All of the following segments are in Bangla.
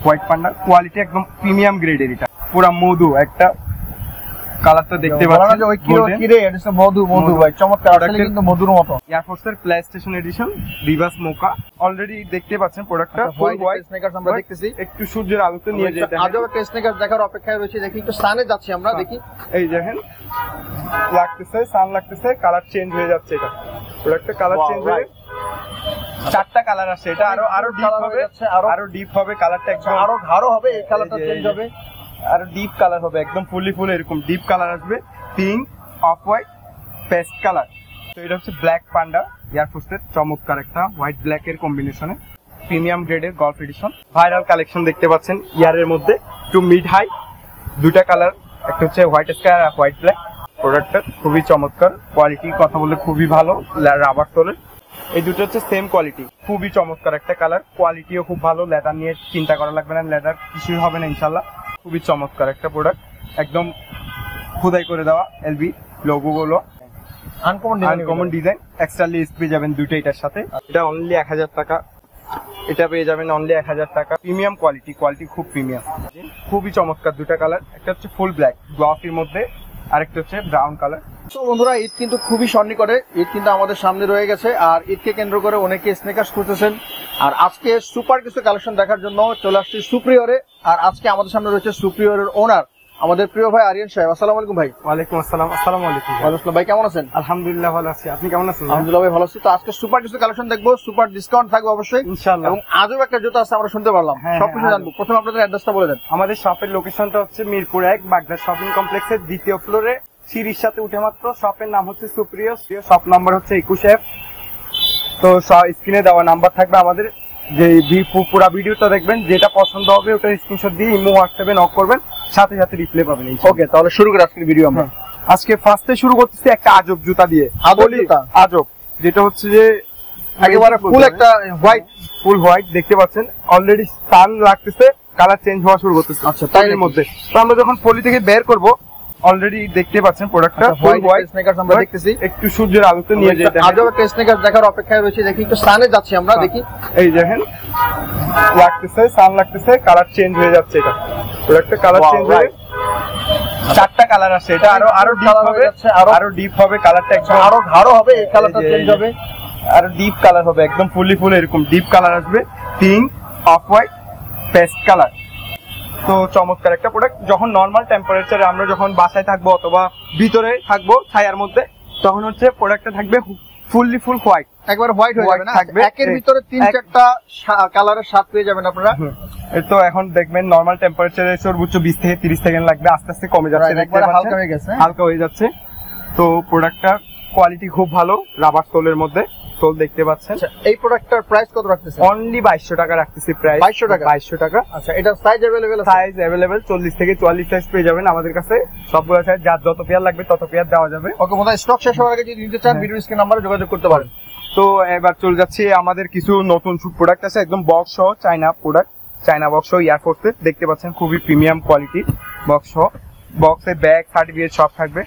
হোয়াইট পান্ডা কোয়ালিটি একদম প্রিমিয়াম গ্রেডের, এটা পুরো মধু একটা কালারটা দেখতে পাচ্ছেন। ওই কি রে এটা তো মধু ভাই, চমৎকার আসলে কিন্তু মধুর মতো। এয়ার ফোর্সের প্লে স্টেশন এডিশন রিভার্স মোকা অলরেডি দেখতে পাচ্ছেন প্রোডাক্টটা ফুল হোয়াইট স্নেকার্স আমরা দেখতেছি। একটু সূর্যের আলোতে নিয়ে যেতে আজও একটা স্নেকার্স দেখার অপেক্ষায় রয়েছে, দেখি একটু সানে যাচ্ছি আমরা, দেখি এই দেখেন লাগতেছে, সান লাগতেছে, কালার চেঞ্জ হয়ে যাচ্ছে, এটা প্রোডাক্টটা কালার চেঞ্জ হয়ে চারটা কালার আসছে, এটা আরো ডিপ হবে, আরো ডিপ হবে কালারটা, একদম আরো গাঢ় হবে, এই কালারটা চেঞ্জ হবে, আরো ডিপ কালার হবে, একদম ফুলি এরকম ডিপ কালার আসবে, pink, off white, paste colour. তো এটা হচ্ছে ব্ল্যাক পান্ডা এয়ার ফোর্সের চমৎকার একটা হোয়াইট ব্ল্যাক এর কম্বিনেশনে প্রিমিয়াম গ্রেডের গল্ফ এডিশন ভাইরাল কালেকশন দেখতে পাচ্ছেন। ইয়ারের মধ্যে টু মিড হাই দুটা কালার, একটা হচ্ছে হোয়াইট স্কাই আর হোয়াইট ব্ল্যাক। প্রোডাক্টটা খুবই চমৎকার, কোয়ালিটির কথা বলে খুবই ভালো, রাবার তোলের। এই দুটো হচ্ছে সেম কোয়ালিটি, খুবই চমৎকার একটা কালার, কোয়ালিটিও খুব ভালো, লেদার নিয়ে চিন্তা করা লাগবে না, লেদার কিছুই হবে না ইনশাল্লাহ। খুবই চমৎকার একটা প্রোডাক্ট, একদম খোদাই করে দেওয়া এলবি লোগো গুলো, আনকমন ডিজাইন, এক্সট্রা লেস পেয়ে যাবেন দুটো এটার সাথে। এটা অনলি 1000 টাকা, এটা পেয়ে যাবেন অনলি 1000 টাকা। প্রিমিয়াম কোয়ালিটি খুব প্রিমিয়াম, খুবই চমৎকার দুটা কালার, একটা হচ্ছে ফুল ব্ল্যাক গ্লসির মধ্যে, আরেকটা হচ্ছে ব্রাউন কালার। তো বন্ধুরা ঈদ কিন্তু খুবই সন্নিকটে, ঈদ কিন্তু আমাদের সামনে রয়ে গেছে, আর ঈদকে কেন্দ্র করে অনেকে স্নেকার্স খুঁজতেছেন, আর আজকে সুপার কিছু কালেকশন দেখার জন্য চলে আসছি সুপ্রিয়রে। আর আজকে আমাদের সামনে রয়েছে সুপ্রিয়রের ওনার আমাদের প্রিয় ভাই আরিয়ান সাহেব। আসসালামু আলাইকুম ভাই। ওয়ালাইকুম আসসালাম। আসসালামু আলাইকুম ভাই, কেমন আছেন? আলহামদুলিল্লাহ ভালো আছি, আপনি কেমন আছেন? আলহামদুলিল্লাহ ভাই ভালো আছি। তো আজকে সুপার কিছু কালেকশন দেখবো, সুপার ডিসকাউন্ট থাকবে অবশ্যই ইনশাআল্লাহ, এবং আজও একটা জুতা আছে আমরা শুনতে পারলাম, সবকিছু জানবো। প্রথমে আপনাদের অ্যাড্রেসটা বলে দেন। আমাদের শপের লোকেশনটা হচ্ছে মিরপুর 1 বাগদা শপিং কমপ্লেক্সের দ্বিতীয় ফ্লোরে, সিঁড়ির সাথে উঠে মাত্র। শপের নাম হচ্ছে সুপ্রিয়, শপ নাম্বার হচ্ছে 21F। তো স্ক্রিনে দেওয়া নাম্বার থাকবে আমাদের, যে পুরো ভিডিওটা দেখবেন, যেটা পছন্দ হবে ওটা স্ক্রিনশট দিয়ে ইমো হোয়াটসঅ্যাপে নক করবেন, সাথে সাথে রিপ্লাই পাবেন। ওকে, তাহলে শুরু করি আজকের ভিডিও আমরা। আজকে ফার্স্টে শুরু করতেছি একটা আজব জুতা দিয়ে। আজব, যেটা হচ্ছে যে একেবারে ফুল একটা ফুল হোয়াইট দেখতে পাচ্ছেন, অলরেডি সান লাগতেছে, কালার চেঞ্জ হওয়া শুরু করতেছে। আচ্ছা, তার মধ্যে তো আমরা যখন পলি থেকে বের করব অলরেডি দেখতে পাচ্ছেন প্রোডাক্টটা ফুল হোয়াইট স্নেকার্স আমরা দেখতেছি। একটু সূর্যের আলোতে নিয়ে যেতে আজও একটা স্নেকার্স দেখার অপেক্ষায় রয়েছে, দেখি একটু সানে যাচ্ছি আমরা, দেখি এই দেখেন লাগতেছে, সান লাগতেছে, কালার চেঞ্জ হয়ে যাচ্ছে, এটা প্রোডাক্টটা কালার চেঞ্জ হয়ে চারটা কালার আসছে, এটা আরো ডিপ হবে, আরো ডিপ হবে কালারটা, একদম আরো গাঢ় হবে, এই কালারটা চেঞ্জ হবে, আরো ডিপ কালার হবে, একদম ফুল এরকম ডিপ কালার আসবে, pink, off white, paste colour. তো চমৎকার একটা প্রোডাক্ট। যখন নর্মাল টেম্পারেচারে আমরা যখন বাসায় থাকবো অথবা ভিতরে থাকবো ছায়ার মধ্যে, তখন হচ্ছে প্রোডাক্টটা থাকবে ফুল হোয়াইট, একবার হোয়াইট হয়ে যাবে না, একের ভিতরে 3-4টা কালারের স্বাদ পেয়ে যাবেন আপনারা। তো এখন দেখবেন নর্মাল টেম্পারেচারে সর্বোচ্চ 20 থেকে 30 সেকেন্ড লাগবে, আস্তে আস্তে কমে যাচ্ছে, হালকা হয়ে যাচ্ছে। তো প্রোডাক্টটার কোয়ালিটি খুব ভালো, রাবার সোলের মধ্যে সোল দেখতে পাচ্ছেন। এই প্রোডাক্টটার প্রাইস কত রাখতেছেন? অনলি 2200 টাকা রাখতেছি প্রাইস। 2200 টাকা। আচ্ছা, এটা সাইজ अवेलेबल আছে? সাইজ अवेलेबल 40 থেকে 44 সাইজ পেয়ে যাবেন আমাদের কাছে, সবগুলো সাইজ, যার যত পেয়ার লাগবে তত পেয়ার দেওয়া যাবে। ওকে, মোটা স্টক শেষ হওয়ার আগে যদি নিতে চান ভিডিও স্ক্রিন নম্বরে যোগাযোগ করতে পারেন। তো এবার চলে যাচ্ছে আমাদের কিছু নতুন প্রোডাক্ট আছে, একদম বক্স সহ চায়না প্রোডাক্ট, চায়না বক্স সহ এয়ার ফোর্সের দেখতে পাচ্ছেন, খুবই প্রিমিয়াম কোয়ালিটি বক্স সহ। বক্সে ব্যাগ সার্টিফিকেট সব থাকবে,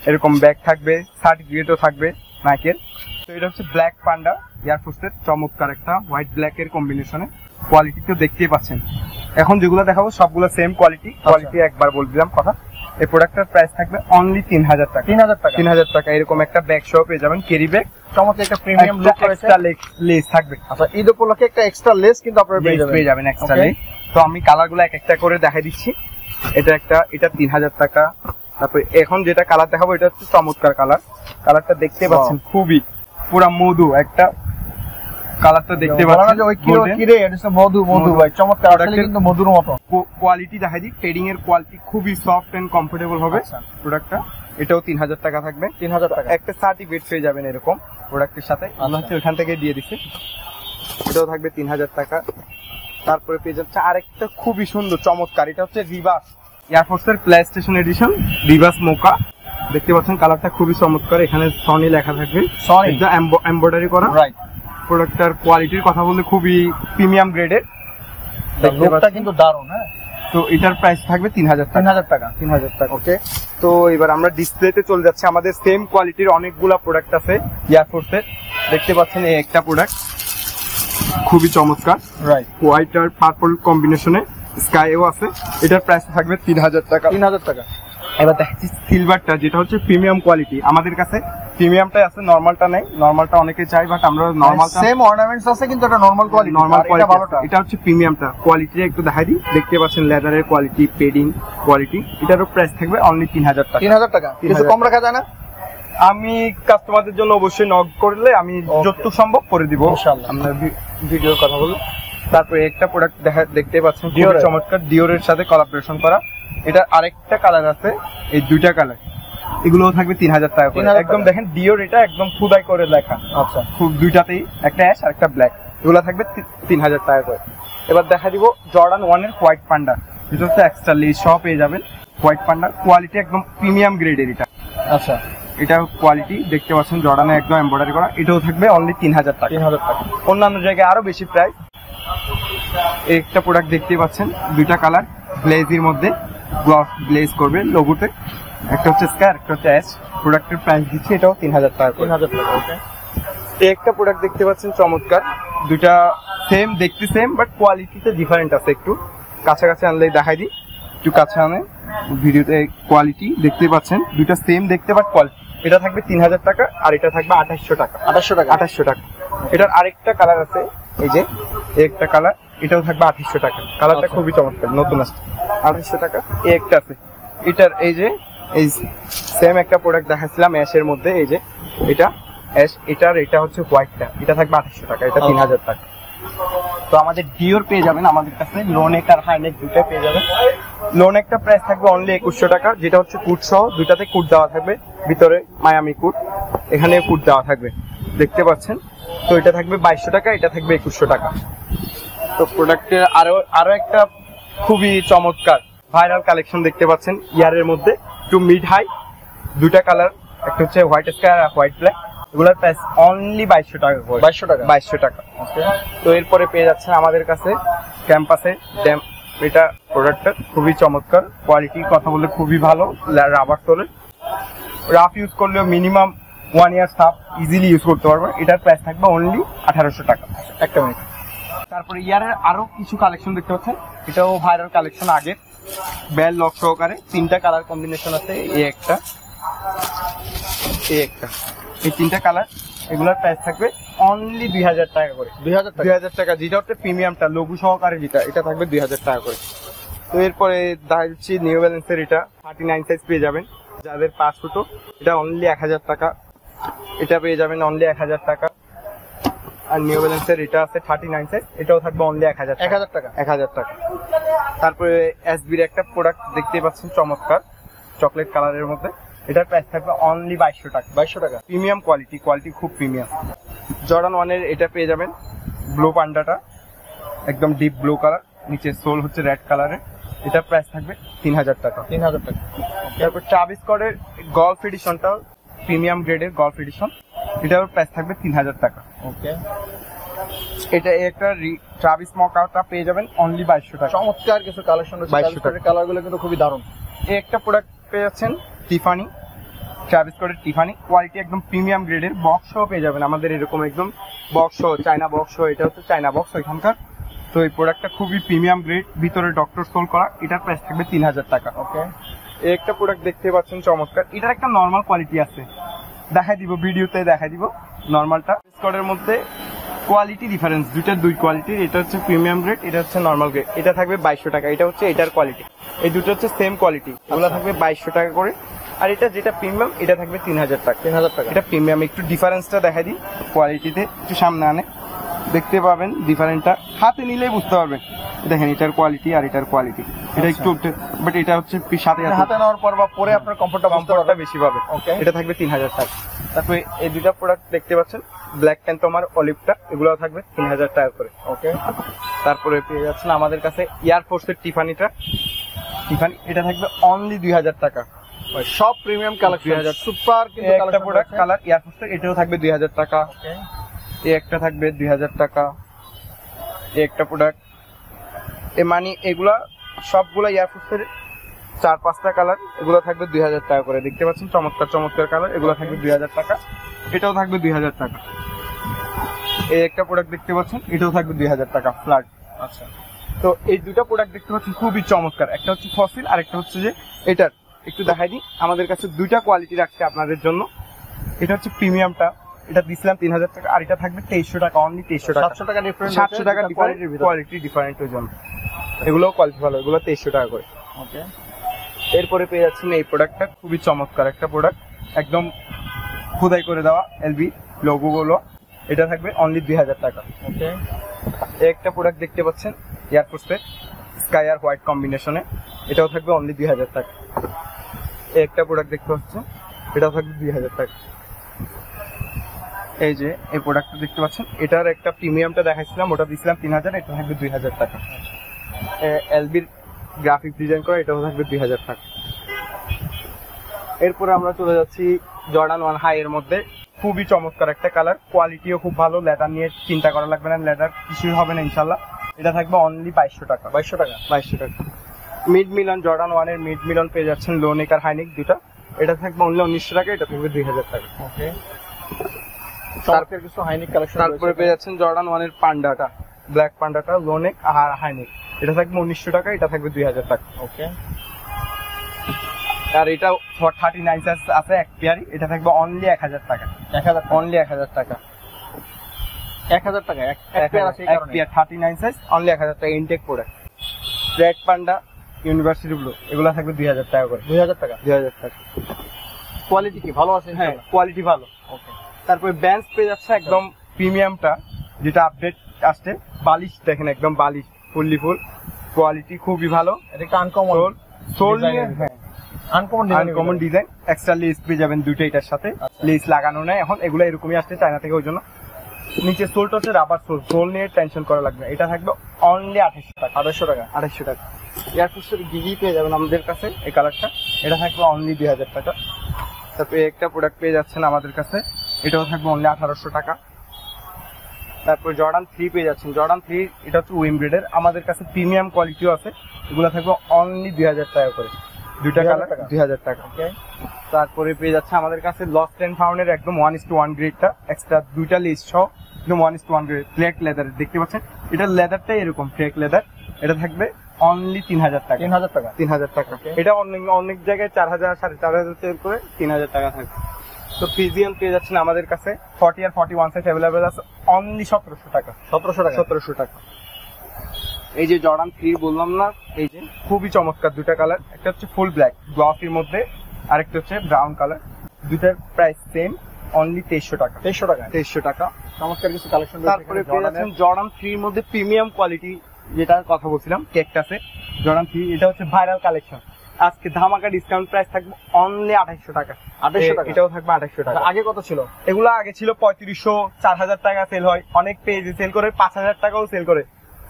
এরকম ব্যাগ থাকবে, সার্টিফিকেটও থাকবে নাইকের। তো এটা হচ্ছে ব্ল্যাক পান্ডা এয়ার ফোর্সের চমৎকার একটা হোয়াইট ব্ল্যাক এর কম্বিনেশনে, কোয়ালিটি তো দেখতেই পাচ্ছেন। এখন যেগুলো দেখাবো সবগুলো সেম কোয়ালিটি, একবার বলে দিলাম কথা। এই প্রোডাক্টের প্রাইস থাকবে অনলি 3000 টাকা। 3000 টাকা এরকম একটা ব্যাগ সহ পেয়ে যাবেন, ক্যারি ব্যাগ, চমৎকার একটা প্রিমিয়াম লুক রয়েছে, এক্সট্রা লেস থাকবে। আচ্ছা, ঈদ উপলক্ষে একটা এক্সট্রা লেস কিন্তু আপনারা পেয়ে যাবেন, এক্সট্রা লেস। তো আমি কালারগুলো এক একটা করে দেখাই দিচ্ছি। এটা 3000 টাকা। তারপর এখন যেটা কালার দেখাবো এটা হচ্ছে চমৎকার কালারটা দেখতে পাচ্ছেন, খুবই পুরা মধু একটা কালারটা দেখতে পাচ্ছেন। ওই কি রে এটা তো মধু ভাই, চমৎকার আসলে কিন্তু মধুর মতো। কোয়ালিটি দেখাই দিই, ট্রেডিং এর কোয়ালিটি খুবই সফট এন্ড কমফোর্টেবল হবে প্রোডাক্টটা। এটাও 3000 টাকা থাকবে। 3000 টাকা একটা সার্টিফিকেট পেয়ে যাবেন এরকম প্রোডাক্টের সাথে, আমরা হচ্ছে ওখান থেকে দিয়ে দিচ্ছি। এটাও থাকবে 3000 টাকা। তারপরে পেয়ে যাচ্ছে আরেকটা খুবই সুন্দর চমৎকার, এটা হচ্ছে রিভার্স এয়ার ফোর্সের প্লে স্টেশন এডিশন রিভার্স মোকা দেখতে পাচ্ছেন, কালারটা খুবই চমৎকার, এখানে সনি লেখা থাকবে, এমব্রয়ডারি করা। প্রোডাক্টটার কোয়ালিটির কথা বলতে খুবই প্রিমিয়াম গ্রেডের, লুকটা কিন্তু দারুণ। হ্যাঁ, তো এটার প্রাইস থাকবে 3000 টাকা। 3000 টাকা। ওকে, তো এবার আমরা ডিসপ্লেতে চলে যাচ্ছি। আমাদের সেম কোয়ালিটির অনেকগুলা প্রোডাক্ট আছে এয়ার ফোর্সের, দেখতে পাচ্ছেন এই একটা প্রোডাক্ট খুবই চমৎকার, হোয়াইট আর পার্পল কম্বিনেশনে স্কাইও আছে, এটার প্রাইস থাকবে 3000 টাকা। 3000 টাকা। এবার দেখাচ্ছি সিলভারটা, যেটা হচ্ছে প্রিমিয়াম কোয়ালিটি। আমাদের কাছে প্রিমিয়ামটাই আছে, নরমালটা নেই। নরমালটা অনেকে চাই, বাট আমরা নরমালটা সেম অর্নামেন্টস আছে কিন্তু এটা নরমাল কোয়ালিটি। নরমাল কোয়ালিটি, এটা হচ্ছে প্রিমিয়ামটা। কোয়ালিটিটা একটু দেখাই দিই, দেখতে পাচ্ছেন লেদারের কোয়ালিটি, পেডিং কোয়ালিটি। এটারও প্রাইস থাকবে অনলি 3000 টাকা। 3000 টাকা, কিছু কম রাখা যায় না? আমি কাস্টমারদের জন্য অবশ্যই নক করলে আমি যতটুকু সম্ভব করে দিব ইনশাআল্লাহ। আমরা ভিডিওর কথা বলবো। তারপরে একটা প্রোডাক্ট দেখতে পাচ্ছেন ডিওরের। চমৎকার, ডিওরের সাথে কোলাবোরেশন করা। এটা আরেকটা কালার আছে, এই দুইটা কালার, এগুলোও থাকবে 3000 টাকা করে। 3000 একদম দেখেন ডিওর, এটা একদম খুদাই করে লেখা। আচ্ছা, খুব দুইটাতেই, একটা অ্যাশ আর একটা ব্ল্যাক, এগুলো থাকবে 3000 টাকা করে। এবার দেখা দিব জর্ডান 1 এর হোয়াইট পান্ডা, যেটা হচ্ছে এক্সট্রা লেস সহ পেয়ে যাবেন। হোয়াইট পান্ডা কোয়ালিটি একদম প্রিমিয়াম গ্রেডের। এটা আচ্ছা, এটা কোয়ালিটি দেখতে পাচ্ছেন জর্ডানে একদম এমব্রয়ডারি করা। এটাও থাকবে অনলি 3000 টাকা। 3000 টাকা। অন্যান্য জায়গায় আরো বেশি প্রাইস। একটা প্রোডাক্ট দেখতে পাচ্ছেন, দুইটা কালার গ্লেজের মধ্যে, গ্লেজ করবে লোগোতে। একটা হচ্ছে স্কাই, একটা হচ্ছে অ্যাশ। প্রোডাক্টের প্রাইস দিচ্ছি এটাও 3000 টাকা। 3000 টাকা। ওকে। এই একটা প্রোডাক্ট দেখতে পাচ্ছেন চমৎকার, দুইটা সেম দেখতে সেম, বাট কোয়ালিটিতে ডিফারেন্ট আছে। একটু কাছাকাছি আনলেই দেখাই দিই, একটু কাছে আনে ভিডিওতে। কোয়ালিটি দেখতে পাচ্ছেন দুইটা সেম দেখতে, বাট কোয়ালিটি। এটা থাকবে 3000 টাকা আর এটা থাকবে 2800 টাকা। 2800 টাকা। 2800 টাকা। এটার আরেকটা কালার আছে, এই যে একটা কালার, এটাও থাকবে 2800 টাকা। কালারটা খুবই চমৎকার, নতুন আসছে। 2800 টাকা। এই একটা আছে, এটার এই যে এই সেম একটা প্রোডাক্ট দেখাচ্ছিলাম অ্যাশের মধ্যে, এই যে এটা অ্যাশ, এটার এটা হচ্ছে হোয়াইটটা, এটা থাকবে 2800 টাকা, এটা 3000 টাকা। তো আমাদের ডিওর পেয়ে যাবেন আমাদের কাছে, লোনেক আর হাইনেক দুটাই পেয়ে যাবেন। লোনেকটা প্রাইস থাকবে অনলি 2100 টাকা, যেটা হচ্ছে কুট সহ, দুইটাতে কুট দেওয়া থাকবে, ভিতরে মায়ামি কুট, এখানে কুট দেওয়া থাকবে, দেখতে পাচ্ছেন। তো এটা থাকবে 2200 টাকা, এটা থাকবে 2100 টাকা। তো প্রোডাক্টের আরো একটা খুবই চমৎকার ভাইরাল কালেকশন দেখতে পাচ্ছেন, ইয়ারের মধ্যে টু মিড হাই, দুইটা কালার, একটা হচ্ছে হোয়াইট স্কাই আর হোয়াইট ব্ল্যাক। এগুলোর প্রাইস অনলি 2200 টাকা করে। 2200 টাকা। 2200 টাকা। তো এরপরে পেয়ে যাচ্ছেন আমাদের কাছে ক্যাম্পাসে ড্যাম। এটা প্রোডাক্টটা খুবই চমৎকার, কোয়ালিটির কথা বললে খুবই ভালো। রাবার তোলে, রাফ ইউজ করলেও মিনিমাম 1 ইয়ার সাফ ইজিলি ইউজ করতে পারবেন। এটার প্রাইস থাকবে অনলি 1800 টাকা। একটা মিনিট। তারপরে ইয়ারের আরো কিছু কালেকশন দেখতে পাচ্ছেন, এটাও ভাইরাল কালেকশন আগে, বেল লক সহকারে, তিনটা কালার কম্বিনেশন আছে। এই একটা, এই একটা, এই তিনটা কালার। এগুলোর প্রাইস থাকবে অনলি 2000 টাকা করে। 2000 টাকা। 2000 টাকা, যেটা হচ্ছে প্রিমিয়ামটা লঘু সহকারে, যেটা এটা থাকবে 2000 টাকা করে। তো এরপরে দেখাচ্ছি নিউ ব্যালেন্সের, এটা 39 সাইজ পেয়ে যাবেন যাদের 5 ফুটো, এটা অনলি 1000 টাকা। এটা পেয়ে যাবেন অনলি 1000 টাকা। আর নিউ ব্যালেন্সের এটা আছে 39 সাইজ, এটাও থাকবে অনলি 1000 টাকা। 1000 টাকা। 1000 টাকা। তারপরে এসবির একটা প্রোডাক্ট দেখতে পাচ্ছেন চমৎকার, চকলেট কালারের মধ্যে, এটার প্রাইস থাকবে অনলি 2200 টাকা। 2200 টাকা। প্রিমিয়াম কোয়ালিটি, কোয়ালিটি খুব প্রিমিয়াম। জর্ডান 1 এর এটা পেয়ে যাবেন ব্লু পান্ডাটা, একদম ডিপ ব্লু কালার, নিচে সোল হচ্ছে রেড কালারের। এটার প্রাইস থাকবে 3000 টাকা। 3000 টাকা। তারপর ট্রাভিস স্কটের গল্ফ এডিশনটা প্রিমিয়াম গ্রেডের গল্ফ এডিশন, এটার প্রাইস থাকবে 3000 টাকা। ওকে। এটা একটা ট্রাভিস মকাটা পেয়ে যাবেন অনলি 2200 টাকা। চমৎকার কিছু কালেকশন রয়েছে, 2200 টাকা। কালারগুলো কিন্তু খুবই দারুণ। এই একটা প্রোডাক্ট পেয়ে যাচ্ছেন টিফানি, ট্রাভিস স্কটের টিফানি, কোয়ালিটি একদম প্রিমিয়াম গ্রেডের, বক্স সহ পেয়ে যাবেন আমাদের এরকম একদম বক্স সহ, চায়না বক্স সহ। এটা হচ্ছে চায়না বক্স এখানকার। তো এই প্রোডাক্টটা খুবই প্রিমিয়াম গ্রেড, ভিতরে ডক্টর সোল করা, এটার প্রাইস থাকবে 3000 টাকা। ওকে। এই একটা প্রোডাক্ট দেখতে পাচ্ছেন চমৎকার, এটার একটা নর্মাল কোয়ালিটি আছে, দেখাই দিব ভিডিওতে, দেখাই দিব নর্মালটা। স্কটের মধ্যে কোয়ালিটি ডিফারেন্স, দুইটার দুই কোয়ালিটির, এটা হচ্ছে প্রিমিয়াম গ্রেড, এটা হচ্ছে নর্মাল গ্রেড। এটা থাকবে 2200 টাকা, এটা হচ্ছে এটার কোয়ালিটি। এই দুটো হচ্ছে সেম কোয়ালিটি, এগুলো থাকবে 2200 টাকা করে। আর এটা যেটা প্রিমিয়াম, এটা থাকবে 3000 টাকা। 3000 টাকা। এটা প্রিমিয়াম। একটু ডিফারেন্সটা দেখাই দিই কোয়ালিটিতে, একটু সামনে আনে দেখতে পাবেন ডিফারেন্টটা, হাতে নিলেই বুঝতে পারবেন। দেখেন এটার কোয়ালিটি আর এটার কোয়ালিটি, এটা একটু, বাট এটা হচ্ছে সাথে হাতে নেওয়ার পর বা পরে আপনার কমফোর্টটা বেশি পাবে। ওকে। এটা থাকবে 3000 টাকা। তারপরে এই দুটা প্রোডাক্ট দেখতে পাচ্ছেন, ব্ল্যাক প্যান্থমার অলিভটা, এগুলো থাকবে 3000 টাকা করে। ওকে। তারপরে পেয়ে যাচ্ছেন আমাদের কাছে এয়ারফোর্সের টিফানিটা, টিফানি, এটা থাকবে অনলি 2000 টাকা। সব প্রিমিয়াম কালেকশন, 2000 সুপার কিন্তু একটা প্রোডাক্ট কালার এয়ারফোর্সের, এটাও থাকবে 2000 টাকা। ওকে। এই একটা থাকবে 2000 টাকা। এই একটা প্রোডাক্ট, এ মানে এগুলা সবগুলা এয়ারফোর্সের 4-5টা কালার, এগুলো থাকবে 2000 টাকা করে। দেখতে পাচ্ছেন চমৎকার চমৎকার কালার, এগুলো থাকবে 2000 টাকা। এটাও থাকবে 2000 টাকা। এই একটা প্রোডাক্ট দেখতে পাচ্ছেন, এটাও থাকবে 2000 টাকা ফ্ল্যাট। আচ্ছা। তো তো এই দুটো প্রোডাক্ট দেখতে পাচ্ছি খুবই চমৎকার, একটা হচ্ছে ফসিল আর একটা হচ্ছে যে এটার। একটু দেখাই দিই, আমাদের কাছে দুইটা কোয়ালিটি রাখছে আপনাদের জন্য। এটা হচ্ছে প্রিমিয়ামটা, এটা দিছিলাম 3000 টাকা, আর এটা থাকবে 2300 টাকা, অনলি 2300 টাকা। 700 টাকা ডিফারেন্স, 700 টাকা কোয়ালিটি ডিফারেন্ট ওই জন্য। এগুলোও কোয়ালিটি ভালো, এগুলো 2300 টাকা করে। ওকে, এরপরে পেয়ে যাচ্ছেন এই প্রোডাক্টটা, খুবই চমৎকার একটা প্রোডাক্ট, একদম খোদাই করে দেওয়া এলবি লোগো গুলো। এটা থাকবে অনলি 2000 টাকা। ওকে, একটা প্রোডাক্ট দেখতে পাচ্ছেন এয়ারফোর্সের স্কাই আর হোয়াইট কম্বিনেশনে, এটাও থাকবে অনলি 2000 টাকা। একটা প্রোডাক্ট দেখতে পাচ্ছেন, এটাও থাকবে 2000 টাকা। এই যে এই প্রোডাক্টটা দেখতে পাচ্ছেন, এটার একটা প্রিমিয়ামটা দেখাইছিলাম, ওটা দিয়েছিলাম 3000, এটা থাকবে 2000 টাকা। এলবির গ্রাফিক ডিজাইন করা, এটাও থাকবে 2000 টাকা। এরপরে আমরা চলে যাচ্ছি জর্ডান 1 হাই এর মধ্যে, খুবই চমৎকার একটা কালার, কোয়ালিটিও খুব ভালো, লেদার নিয়ে চিন্তা করা লাগবে না, লেদার কিছুই হবে না ইনশাল্লাহ। এটা থাকবে অনলি 2200 টাকা। 2200 টাকা, 2200 টাকা। মিড মিলন জর্ডান 1 এর মিড মিলন পেয়ে যাচ্ছেন লো নেক আর হাই নেক দুটা, এটা থাকবে অনলি 1900 টাকা, এটা থাকবে 2000 টাকা। ওকে, তারপরে কিছু হাইনিক কালেকশন। তারপরে পেয়ে যাচ্ছেন জর্ডান 1 এর পান্ডাটা, ব্ল্যাক পান্ডাটা লো নেক আর হাই নেক, এটা থাকবে 1900 টাকা, এটা থাকবে 2000 টাকা। ওকে, আর এটা 39 সাইজ আছে এক পেয়ারি, এটা থাকবে অনলি 1000 টাকা। 1000, অনলি 1000 টাকা। 1000 টাকা এক পেয়ার আছে, এই এক কারণে পেয়ার 39 সাইজ অনলি 1000 টাকা। Intake product red panda, university blue, এগুলো থাকবে 2000 টাকা করে। 2000 টাকা। 2000 টাকা। কোয়ালিটি কি ভালো আছে? হ্যাঁ, কোয়ালিটি ভালো। ওকে, তারপরে বেঞ্চ পেয়ে যাচ্ছে একদম প্রিমিয়ামটা, যেটা আপডেট আসছে। বালিশ দেখেন, একদম বালিশ ফুললি ফুল, কোয়ালিটি খুবই ভালো। এটা একটা আনকমন সোল নিয়ে, হ্যাঁ আনকমন ডিজাইন, এক্সট্রা লেস পেয়ে যাবেন দুটো এটার সাথে, লেস লাগানো নেই এখন, এগুলো এরকমই আসছে চায়না থেকে, ওই জন্য নিচে সোলটা হচ্ছে রাবার সোল, সোল নিয়ে টেনশন করা লাগবে না। এটা থাকবে অনলি 2800 টাকা। 2800 টাকা। 2800 টাকা। এয়ারফোর্সের গিগি পেয়ে যাবেন আমাদের কাছে এই কালারটা, এটা থাকবে অনলি 2000 টাকা। তারপরে একটা প্রোডাক্ট পেয়ে যাচ্ছেন আমাদের কাছে, এটাও থাকবে অনলি 1800 টাকা। তারপর জর্ডান 3 পেয়ে যাচ্ছেন, জর্ডান 3 এটা হচ্ছে উইমব্রেডের, আমাদের কাছে প্রিমিয়াম কোয়ালিটিও আছে, এগুলো থাকবে অনলি 2000 টাকা করে, দুইটা কালার 2000 টাকা। ওকে, তারপরে পেয়ে যাচ্ছে আমাদের কাছে লস্ট এন্ড ফাউন্ডের একদম 1:1 গ্রেডটা, এক্সট্রা দুইটা লেস সহ একদম 1:1 গ্রেড ফ্লেক লেদার দেখতে পাচ্ছেন, এটা লেদারটাই এরকম ফ্লেক লেদার, এটা থাকবে অনলি 3000 টাকা। 3000 টাকা। 3000 টাকা। এটা অনেক জায়গায় 4000 4500 সেল করে 3000 টাকা থাকবে। তো ফিজিয়ান পেয়ে যাচ্ছেন আমাদের কাছে 40 আর 41 সাইজ অ্যাভেলেবেল আছে, অনলি 1700 টাকা। 1700 টাকা। 1700 টাকা। এই যে জর্ডান 3 বললাম না, এই যে খুবই চমৎকার দুটা কালার, একটা হচ্ছে ফুল ব্ল্যাক গ্লসির মধ্যে, আরেকটা হচ্ছে ব্রাউন কালার, দুটার প্রাইস সেম, অনলি 2300 টাকা। 2300 টাকা। 2300 টাকা। চমৎকার কিছু কালেকশন। তারপরে পেয়ে যাচ্ছেন জর্ডান 3 এর মধ্যে প্রিমিয়াম কোয়ালিটি, যেটার কথা বলছিলাম কেকটাসে, জর্ডান 3 এটা হচ্ছে ভাইরাল কালেকশন, আজকে ধামাকা ডিসকাউন্ট প্রাইস থাকবে অনলি 2800 টাকা। 2800 টাকা। এটাও থাকবে 2800 টাকা। আগে কত ছিল? এগুলো আগে ছিল 3500 4000 টাকা সেল হয়, অনেক পেজে সেল করে 5000 টাকাও সেল করে,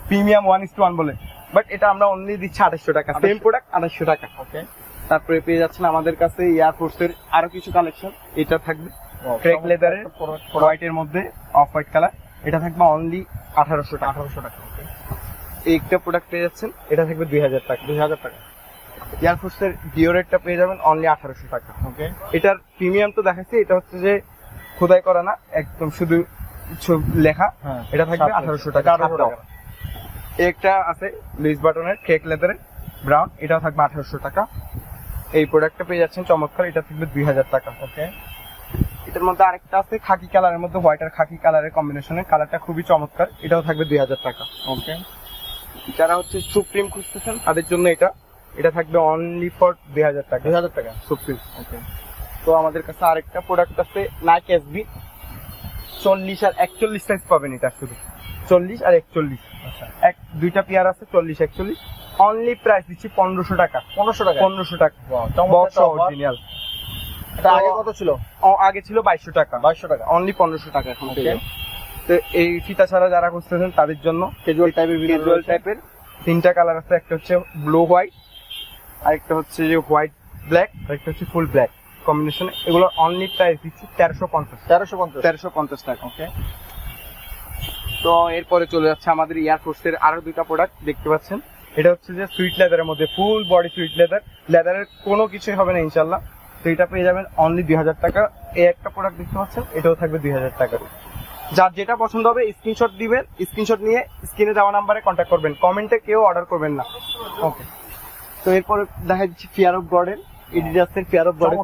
প্রিমিয়াম 1:1 বলে, বাট এটা আমরা অনলি দিচ্ছি 2800 টাকা, সেম প্রোডাক্ট 2800 টাকা। ওকে, তারপরে পেয়ে যাচ্ছেন আমাদের কাছে এয়ারফোর্সের আরো কিছু কালেকশন, এটা থাকবে ক্রেক লেদারের হোয়াইট এর মধ্যে অফ হোয়াইট কালার, এটা থাকবে অনলি 1800 টাকা। 1800 টাকা। ওকে, একটা প্রোডাক্ট পেয়ে যাচ্ছেন, এটা থাকবে 2000 টাকা। 2000 টাকা। এয়ারফোর্সের ডিওরেটটা পেয়ে যাবেন অনলি 1800 টাকা। ওকে, এটার প্রিমিয়াম তো দেখাচ্ছি, এটা হচ্ছে যে খোদাই করা না, একদম শুধু লেখা, হ্যাঁ, এটা থাকবে 1800 টাকা। 1800 টাকা। একটা আছে লুইস বাটনের ক্রেক লেদারের ব্রাউন, এটাও থাকবে 1800 টাকা। এই প্রোডাক্টটা পেয়ে যাচ্ছেন চমৎকার, এটা থাকবে 2000 টাকা। ওকে, এটার মধ্যে আরেকটা আছে খাকি কালারের মধ্যে হোয়াইট আর খাকি কালারের কম্বিনেশনে, কালারটা খুবই চমৎকার, এটাও থাকবে 2000 টাকা। ওকে, যারা হচ্ছে সুপ্রিম খুঁজতেছেন তাদের জন্য এটা থাকবে অনলি ফর 2000 টাকা। 2000 টাকা সুপ্রিম। ওকে, তো আমাদের কাছে আরেকটা প্রোডাক্ট আছে নাইক এসবি, 40 আর 41 সাইজ পাবেন, এটা শুধু 40 আর 41, আচ্ছা, দুইটা পেয়ার আছে 40 41, অনলি প্রাইস দিচ্ছি 1500 টাকা। 1500 টাকা। 1500 টাকা চমৎকার বক্স অরিজিনাল। এটা আগে কত ছিল? আগে ছিল 2200 টাকা, 2200 টাকা। অনলি 1500 টাকা এখন ওকে, পেয়ে যাবেন। তো এই ফিতা ছাড়া যারা খুঁজতেছেন তাদের জন্য ক্যাজুয়াল টাইপের ক্যাজুয়াল টাইপের তিনটা কালার আছে, একটা হচ্ছে ব্লু হোয়াইট, আরেকটা হচ্ছে যে হোয়াইট ব্ল্যাক, আরেকটা হচ্ছে ফুল ব্ল্যাক কম্বিনেশন, এগুলো অনলি প্রাইস দিচ্ছি 1350। 1350 টাকা। ওকে, তো এরপরে চলে যাচ্ছে আমাদের এয়ারফোর্সের আরো দুইটা প্রোডাক্ট দেখতে পাচ্ছেন, এটা হচ্ছে যে সুইট লেদারের মধ্যে, ফুল বডি সুইট লেদার, লেদারের কোনো কিছুই হবে না ইনশাল্লাহ। তো এটা পেয়ে যাবেন অনলি 2000 টাকা। এই একটা প্রোডাক্ট দেখতে পাচ্ছেন, এটাও থাকবে 2000 টাকা। যার যেটা পছন্দ হবে স্ক্রিনশট দিবেন, স্ক্রিনশট নিয়ে স্ক্রিনে দেওয়া নাম্বারে কন্ট্যাক্ট করবেন, কমেন্টে কেউ অর্ডার করবেন না। ওকে, তো এরপর দেখা যাচ্ছে ফিয়ার অফ গডের এডিডাসের ফিয়ার অফ গডের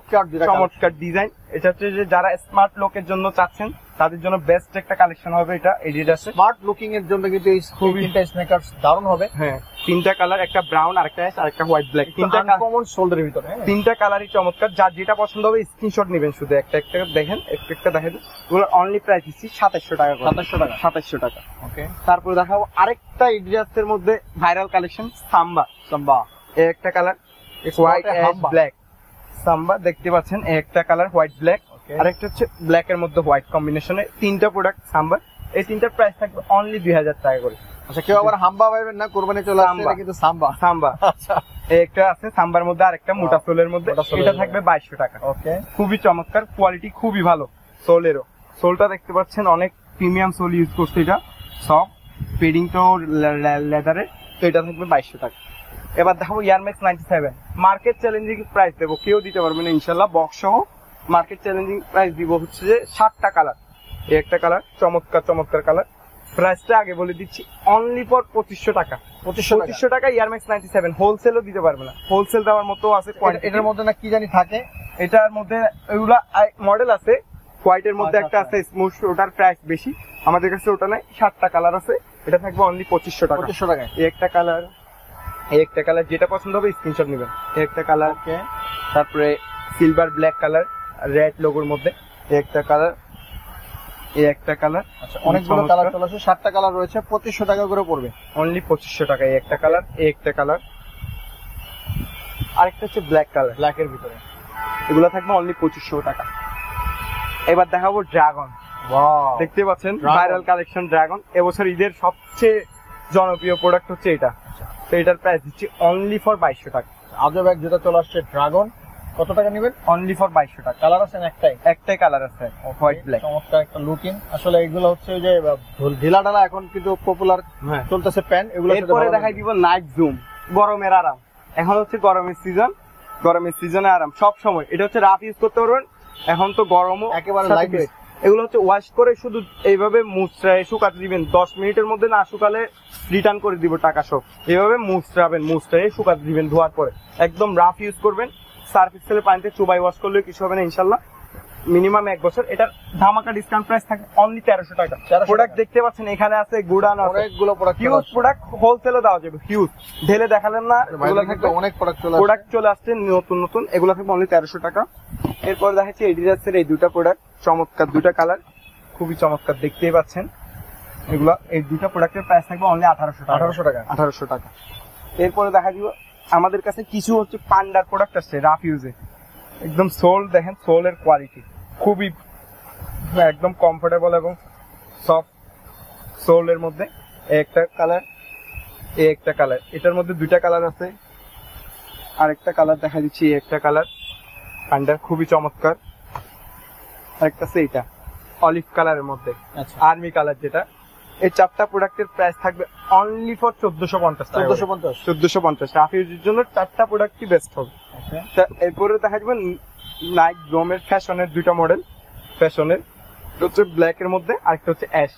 চমৎকার ডিজাইন। এটা হচ্ছে যে যারা স্মার্ট লোকের জন্য চাচ্ছেন তাদের জন্য বেস্ট একটা কালেকশন হবে এটা এডিডাসের। স্মার্ট লুকিং এর জন্য কিন্তু এই তিনটা স্নেকার্স দারুণ হবে। হ্যাঁ, তিনটা কালার, একটা ব্রাউন, আরেকটা অ্যাশ, আরেকটা হোয়াইট ব্ল্যাক, তিনটা কমন শোল্ডারের ভিতরে। তিনটা কালারই চমৎকার। যার যেটা পছন্দ হবে স্ক্রিনশট নেবেন, শুধু একটা একটা দেখেন, একটা দেখেন। এগুলো অনলি প্রাইস দিচ্ছি 2700 টাকা করে। 2700 টাকা। ওকে, তারপরে দেখাবো আরেকটা এডিডাসের মধ্যে ভাইরাল কালেকশন সাম্বা। একটা কালার হোয়াইট অ্যাশ ব্ল্যাক, সাম্বা দেখতে পাচ্ছেন। একটা কালার হোয়াইট ব্ল্যাক, আরেকটা হচ্ছে ব্ল্যাক এর মধ্যে হোয়াইট কম্বিনেশনে। তিনটা প্রোডাক্ট সাম্বা, এই তিনটার প্রাইস থাকবে অনলি 2000 টাকা করে। আচ্ছা, কেউ আবার হাম্বা পাইবেন না, কোরবানি চলে আসছে, এটা কিন্তু সাম্বা। আচ্ছা, একটা আছে সাম্বার মধ্যে, আরেকটা মোটা সোলের মধ্যে, এটা থাকবে 2200 টাকা। ওকে, খুবই চমৎকার, কোয়ালিটি খুবই ভালো। সোলেরও, সোলটা দেখতে পাচ্ছেন অনেক প্রিমিয়াম সোল ইউজ করছে, এটা সফট পেডিংটাও লেদারের। তো এটা থাকবে 2200 টাকা। এবার দেখাবো এয়ারম্যাক্স 97, মার্কেট চ্যালেঞ্জিং প্রাইস দেবো, কেউ দিতে পারবে না ইনশাল্লাহ। বক্স সহ মার্কেট চ্যালেঞ্জিং প্রাইস দিব হচ্ছে যে 60টা কালার। এই একটা কালার চমৎকার কালার। প্রাইসটা আগে বলে দিচ্ছি, অনলি ফর 2500 টাকা। 2500 টাকা এয়ারম্যাক্স 97। হোলসেলও দিতে পারবে না, হোলসেল দেওয়ার মতো আছে। এটার মধ্যে না কি জানি থাকে, এটার মধ্যে এগুলা মডেল আছে। হোয়াইটের মধ্যে একটা আছে স্মুথ, ওটার প্রাইস বেশি, আমাদের কাছে ওটা নাই। 60টা কালার আছে, এটা থাকবে অনলি 2500 টাকা। 2500 টাকায়। এই একটা কালার, এই একটা কালার, যেটা পছন্দ হবে স্ক্রিনশট নেবেন। এই একটা কালার, তারপরে সিলভার ব্ল্যাক কালার রেড লোগোর মধ্যে, এই একটা কালার, এই একটা কালার। আচ্ছা, অনেকগুলো কালার চলে আসে, 60টা কালার রয়েছে, 2500 টাকা করে পড়বে অনলি 2500 টাকা। এই একটা কালার, এই একটা কালার, আরেকটা হচ্ছে ব্ল্যাক কালার, ব্ল্যাকের ভিতরে। এগুলো থাকবে অনলি 2500 টাকা। এবার দেখাবো ড্রাগন। দেখতে পাচ্ছেন ভাইরাল কালেকশন ড্রাগন। এবছর ঈদের সবচেয়ে জনপ্রিয় প্রোডাক্ট হচ্ছে এটা। তো এটার প্রাইস দিচ্ছি অনলি ফর 2200 টাকা। আজব এক যেটা চলে আসছে ড্রাগন, কত টাকা নেবেন? অনলি ফর 2200 টাকা। কালার আছে একটাই কালার আছে, হোয়াইট ব্ল্যাক। চমৎকার একটা লুকিং। আসলে এগুলো হচ্ছে যে ঢিলা ঢালা এখন কিন্তু পপুলার চলতেছে প্যান্ট, এগুলো। এরপরে দেখাই দিব নাইট জুম, গরমের আরাম। এখন হচ্ছে গরমের সিজন, গরমের সিজনে আরাম সব সময়। এটা হচ্ছে রাফ ইউজ করতে পারবেন, এখন তো গরমও একেবারে লাইট ওয়েট। এগুলো হচ্ছে ওয়াশ করে শুধু এইভাবে মুছড়ায় শুকাতে দিবেন, 10 মিনিটের মধ্যে না শুকালে রিটার্ন করে দিব টাকা সব। এইভাবে মুছড়ায় শুকাতে দিবেন, ধোয়ার পরে একদম রাফ ইউজ করবেন। সার্ফ এক্সেলের পানিতে চুবাই ওয়াশ করলে কিছু হবে না ইনশাল্লাহ, মিনিমাম 1 বছর। এটার ধামাকা ডিসকাউন্ট প্রাইস থাকে অনলি 1300 টাকা। প্রোডাক্ট দেখতে পাচ্ছেন এখানে আছে, গুডান আছে, অনেকগুলো প্রোডাক্ট, হিউজ প্রোডাক্ট, হোলসেলও দেওয়া যাবে, হিউজ। ঢেলে দেখালেন না, এগুলো থাকবে অনেক প্রোডাক্ট চলে আসছে নতুন, এগুলো থাকবে অনলি 1300 টাকা। এরপর দেখাচ্ছি এডিডাসের এই দুটা প্রোডাক্ট, চমৎকার দুটা কালার, খুবই চমৎকার, দেখতেই পাচ্ছেন। এগুলো এই দুটা প্রোডাক্টের প্রাইস থাকবে অনলি 1800 টাকা। এরপরে দেখা দিব আমাদের কাছে কিছু হচ্ছে পান্ডার প্রোডাক্ট আছে রাফ ইউজে, একদম সোল দেখেন, সোলের কোয়ালিটি খুবই একদম কমফোর্টেবল এবং সফট সোলের মধ্যে। একটা কালার, একটা কালার, এটার মধ্যে দুইটা কালার আছে। আরেকটা কালার দেখা দিচ্ছি, একটা কালার পান্ডার খুবই চমৎকার। আরেকটা আছে এটা অলিভ কালারের মধ্যে, আর্মি কালার যেটা। এই 4টা প্রোডাক্টের প্রাইস থাকবে অনলি ফর 1450 রাফ ইউজের জন্য 4টা প্রোডাক্টই বেস্ট হবে। এরপরে দেখা যাবে নাইক গ্রোমের ফ্যাশনের দুইটা মডেল, ফ্যাশনের হচ্ছে ব্ল্যাক এর মধ্যে, আরেকটা হচ্ছে অ্যাশ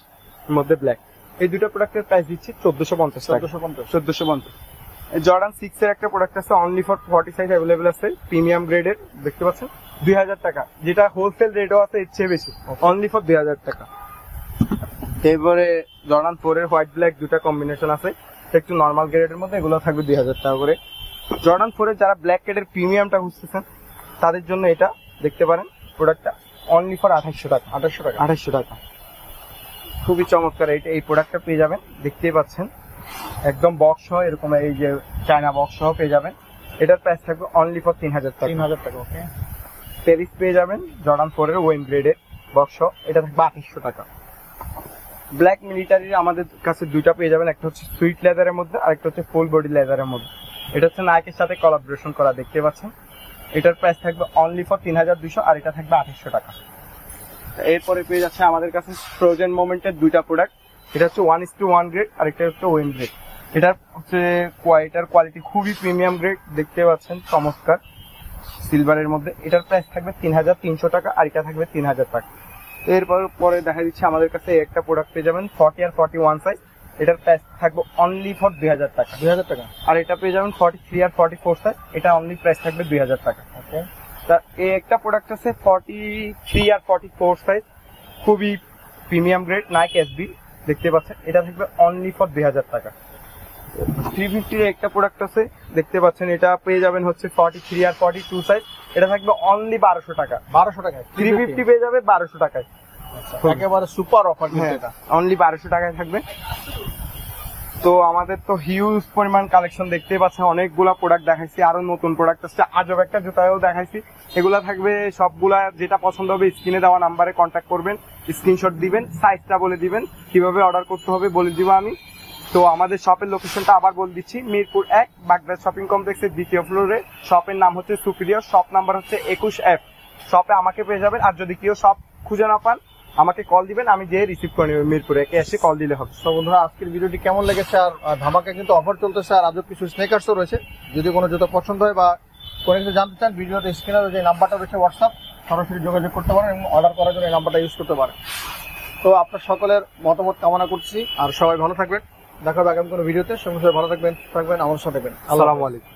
এর মধ্যে ব্ল্যাক। এই দুটো প্রোডাক্টের প্রাইস দিচ্ছি 1450। জর্ডান 6 এর একটা প্রোডাক্ট আছে অনলি ফর 40 সাইজ অ্যাভেলেবল আছে, প্রিমিয়াম গ্রেডের, দেখতে পাচ্ছেন 2000 টাকা, যেটা হোলসেল রেটও আছে এর চেয়ে বেশি, অনলি ফর 2000 টাকা। এরপরে জর্ডান 4 এর হোয়াইট ব্ল্যাক দুটা কম্বিনেশন আছে, একটু নরমাল গ্রেডের মধ্যে, এগুলো থাকবে 2000 টাকা করে। জর্ডান 4 এর যারা ব্ল্যাক গ্রেডের প্রিমিয়ামটা খুঁজতেছেন তাদের জন্য এটা দেখতে পারেন, প্রোডাক্টটা অনলি ফর 2800 টাকা। খুবই চমৎকার এই প্রোডাক্টটা পেয়ে যাবেন, দেখতেই পাচ্ছেন একদম বক্স সহ, এরকম এই যে চায়না বক্স সহ পেয়ে যাবেন। এটার প্রাইস থাকবে অনলি ফর 3000 টাকা। ওকে, প্যারিস পেয়ে যাবেন জর্ডান 4 এর ওয়েন গ্রেডের বক্স সহ, এটা থাকবে 2800 টাকা। ব্ল্যাক মিলিটারির আমাদের কাছে দুইটা পেয়ে যাবেন, একটা হচ্ছে সুইট লেদারের মধ্যে, আরেকটা হচ্ছে ফুল বডি লেদারের মধ্যে। এটা হচ্ছে নাইকের সাথে কোলাবোরেশন করা, দেখতে পাচ্ছেন। এটার প্রাইস থাকবে অনলি ফর 3200, আর এটা থাকবে 2800 টাকা। এরপরে পেয়ে যাচ্ছে আমাদের কাছে ফ্রোজেন মোমেন্টের দুইটা প্রোডাক্ট, এটা হচ্ছে 1:1 গ্রেড, আর এটা হচ্ছে ওয়েন গ্রেড। এটার হচ্ছে এটার কোয়ালিটি খুবই প্রিমিয়াম গ্রেড, দেখতে পাচ্ছেন চমৎকার সিলভারের মধ্যে। এটার প্রাইস থাকবে 3300 টাকা, আর এটা থাকবে 3000 টাকা। এরপর পরে দেখা দিচ্ছে আমাদের কাছে একটা প্রোডাক্ট পেয়ে যাবেন 40 আর 41 সাইজ। এটার প্রাইস থাকবে অনলি ফর 2000 টাকা। 2000 টাকা। আর এটা পেয়ে যাবেন 43 আর 44 সাইজ, এটা অনলি প্রাইস থাকবে 2000 টাকা। ওকে। তা এই একটা প্রোডাক্ট আছে 43 আর 44 সাইজ, খুবই প্রিমিয়াম গ্রেড নাইক এসবি, দেখতে পাচ্ছেন, এটা থাকবে অনলি ফর 2000 টাকা। 350 এর একটা প্রোডাক্ট আছে, দেখতে পাচ্ছেন, এটা পেয়ে যাবেন হচ্ছে 43 আর 42 সাইজ, এটা থাকবে অনলি 1200 টাকা। 1200 টাকায় 350 পেয়ে যাবে 1200 টাকায়। একেবারে সুপার অফার কিন্তু এটা। অনলি 1200 টাকায় থাকবে। তো আমাদের তো হিউজ পরিমাণ কালেকশন দেখতে পাচ্ছেন, অনেকগুলা প্রোডাক্ট দেখাইছি, আরো নতুন প্রোডাক্ট আসছে, আজব একটা জুতাও দেখাইছি। এগুলা থাকবে সবগুলা, যেটা পছন্দ হবে স্ক্রিনে দেওয়া নাম্বারে কন্ট্যাক্ট করবেন, স্ক্রিনশট দিবেন, সাইজটা বলে দিবেন, কিভাবে অর্ডার করতে হবে বলে দিব আমি। তো আমাদের শপের লোকেশনটা আবার বলে দিচ্ছি, মিরপুর 1 বাগদাদ শপিং কমপ্লেক্সের 2য় ফ্লোরে। শপের নাম হচ্ছে সুপিরিয়র, শপ নাম্বার হচ্ছে 21F। শপে আমাকে পেয়ে যাবেন, আর যদি কেউ শপ খুঁজে না পান আমাকে কল দিবেন, আমি যে রিসিভ করে নেব, মিরপুরে এসে কল দিলে হবে। তো বন্ধুরা, আজকের ভিডিওটি কেমন লেগেছে? আর ধামাকা কিন্তু অফার চলতেছে, আর আজও কিছু স্নেকার্সও রয়েছে। যদি কোনো জুতো পছন্দ হয় বা কোনো কিছু জানতে চান, ভিডিওতে স্ক্রিনে যে নাম্বারটা রয়েছে হোয়াটসঅ্যাপ, সরাসরি যোগাযোগ করতে পারেন এবং অর্ডার করার জন্য এই নাম্বারটা ইউজ করতে পারেন। তো আপনার সকলের মতামত কামনা করছি, আর সবাই ভালো থাকবেন। দেখা হবে আগামী কোনো ভিডিওতে। সঙ্গে ভালো থাকবেন, আমাদের সাথে থাকবেন। আসসালামু আলাইকুম।